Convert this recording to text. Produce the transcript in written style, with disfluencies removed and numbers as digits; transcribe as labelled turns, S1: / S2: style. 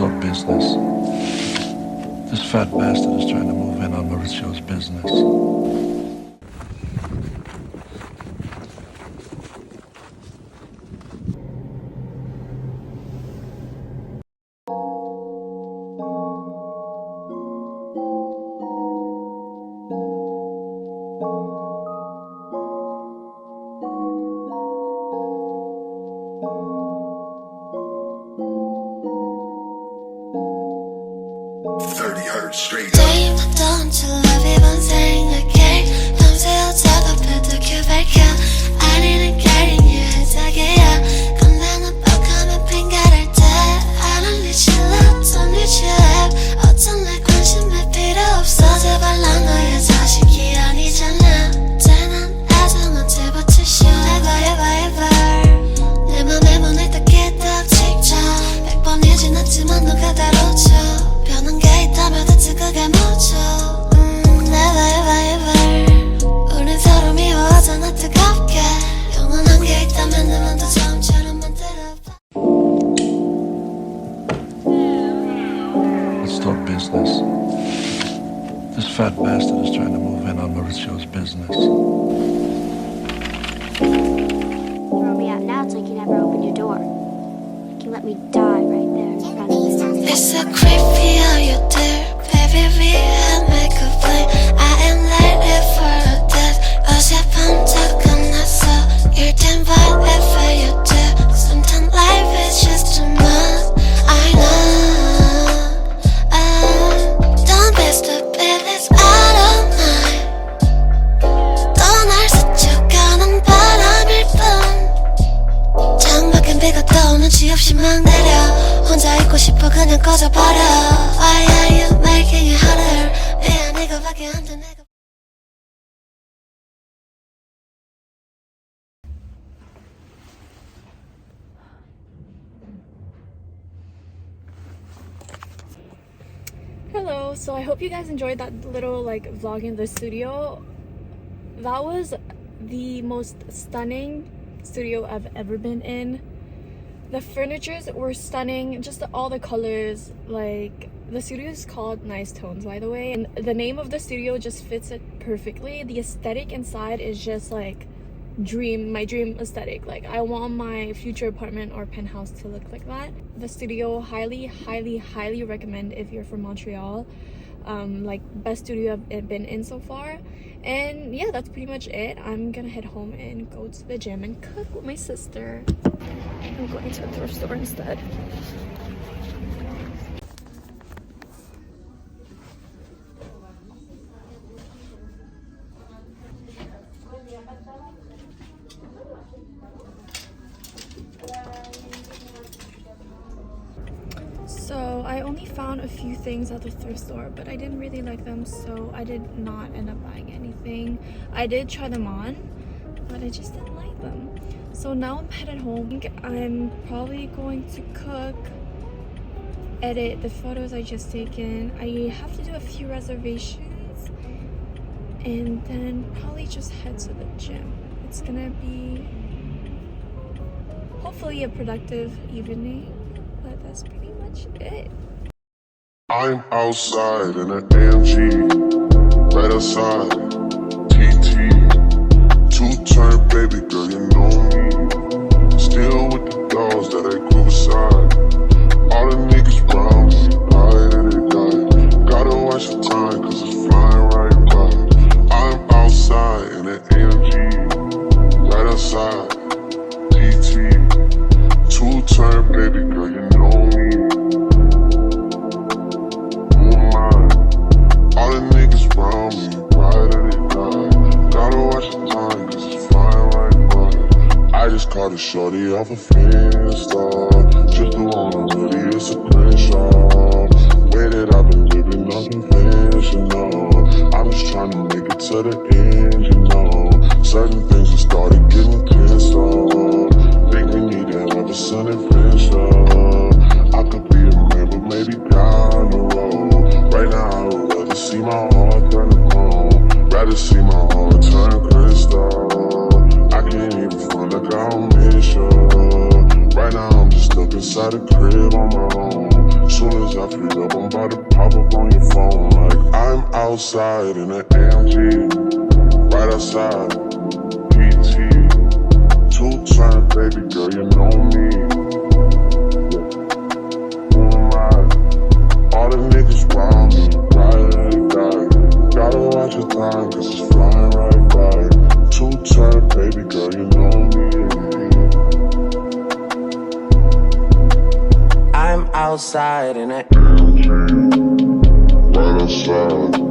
S1: talk business. This fat bastard is trying to move in on Mauricio's business.
S2: Straight up. Don't you love 이번 생각에 밤새워 작업해도 큐백혀 아니는 getting you 자기야 근데 너 뻑하면 핑계를 대 I don't need your love, don't need your help 어쩜 내 관심에 필요 없어 제발 난 너의 자식이 아니잖아 쟤는 애정은 집어칠 show ever 내 맘에 문을 닫기 딱 직전 100번이진 않지만 너가 다뤄줘 변한 게 있다면 대체 그게 뭐죠 never 우린 서로 미워하잖아 뜨겁게 영원한 게 있다면 내 맘도 처음처럼 만들어봐
S1: Let's talk business. This fat bastard is trying to move in on Mauricio's business.
S3: Throw me out now, it's like you never opened your door. You can let me die right there in front of me.
S2: It's so creepy how you do baby we had make a plan I am ready for a death 어젯밤 다 끝났어 You can whatever you do Sometimes life is just too much I know Don't be stupid it's out of mind 또 날 스쳐가는 바람일 뿐 창밖엔 비가 또 눈치 없이 막 내려 혼자 있고 싶어 그냥 꺼져버려 Why are you making it harder 미안 이거밖에 안 돼 내가
S4: Hello, so I hope you guys enjoyed that little vlog in the studio. That was the most stunning studio I've ever been in. The furnitures were stunning, just all the colors. The studio is called Nice Tones, by the way, and the name of the studio just fits it perfectly. The aesthetic inside is just my dream aesthetic. I want my future apartment or penthouse to look like that. The studio, highly recommend if you're from Montreal. Best studio I've been in so far. And yeah, that's pretty much it. I'm gonna head home and go to the gym and cook with my sister. I'm going to a thrift store instead. So I only found a few things at the thrift store, but I didn't really like them, so I did not end up buying anything. I did try them on, but I just didn't like them. So now I'm headed home. I'm probably going to cook, edit the photos I just taken. I have to do a few reservations, and then probably just head to the gym. It's gonna be hopefully a productive evening, but that's pretty much it.
S5: I'm outside in an AMG, right outside, TT, two-turn baby girl, you know me. Still with the dolls that I grew beside. All the niggas round me, died and they died. Gotta watch the time, cause it's flying right by. I'm outside in an AMG, right outside, TT, two-turn baby girl, you know me. All the niggas round me, right and they die. Gotta watch the time, cause it's flying right by. I just caught a shorty off a Finsta. Just the one on hoodie, it's a crenshaw. Way that I've been living unconventional. I'm just trying to make it to the end, you know. Certain things have started getting tense up. Think we need to have a sun adventure. I could be a man, but maybe down the road. Right now, I would see my heart turn to chrome. Rather see my heart turn crystal. I can't even front like I'll miss you. Right now I'm just stuck inside a crib on my own. Soon as I free up, I'm about to pop up on your phone. Like I'm outside in an AMG, right outside, PT. Two-turn, baby girl, you know me. Who am I? All the niggas round me, ride and die. Gotta watch your time, cause it's flying right by. Two-turn, baby girl, you know me.
S6: I'm outside in an
S5: AMG, right outside.